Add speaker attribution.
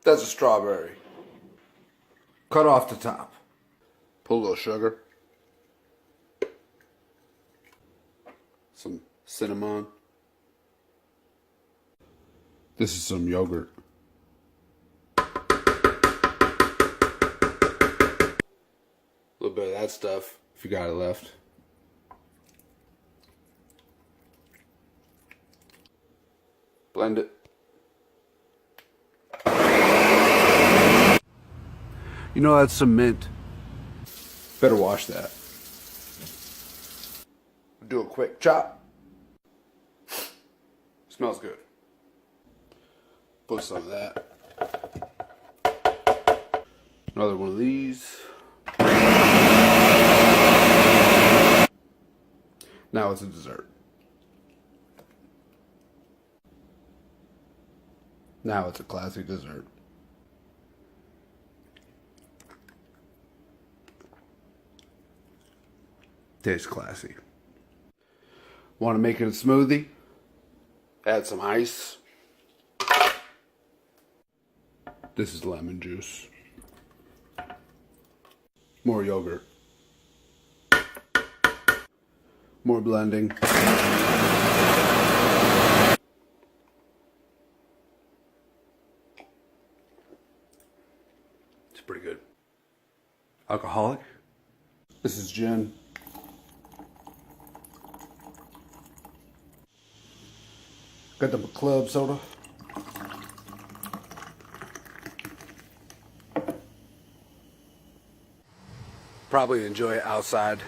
Speaker 1: That's a strawberry. Cut off the top. Put a little sugar. Some cinnamon. This is some yogurt. A little bit of that stuff, if you got it left. Blend it. You know, that's some mint. Better wash that. Do a quick chop. Smells good. Put some of that. Another one of these. Now it's a dessert. Now it's a classic dessert. Tastes classy. Want to make it a smoothie? Add some ice. This is lemon juice. More yogurt. More blending. It's pretty good. Alcoholic. This is gin. Got the club soda. Probably enjoy it outside.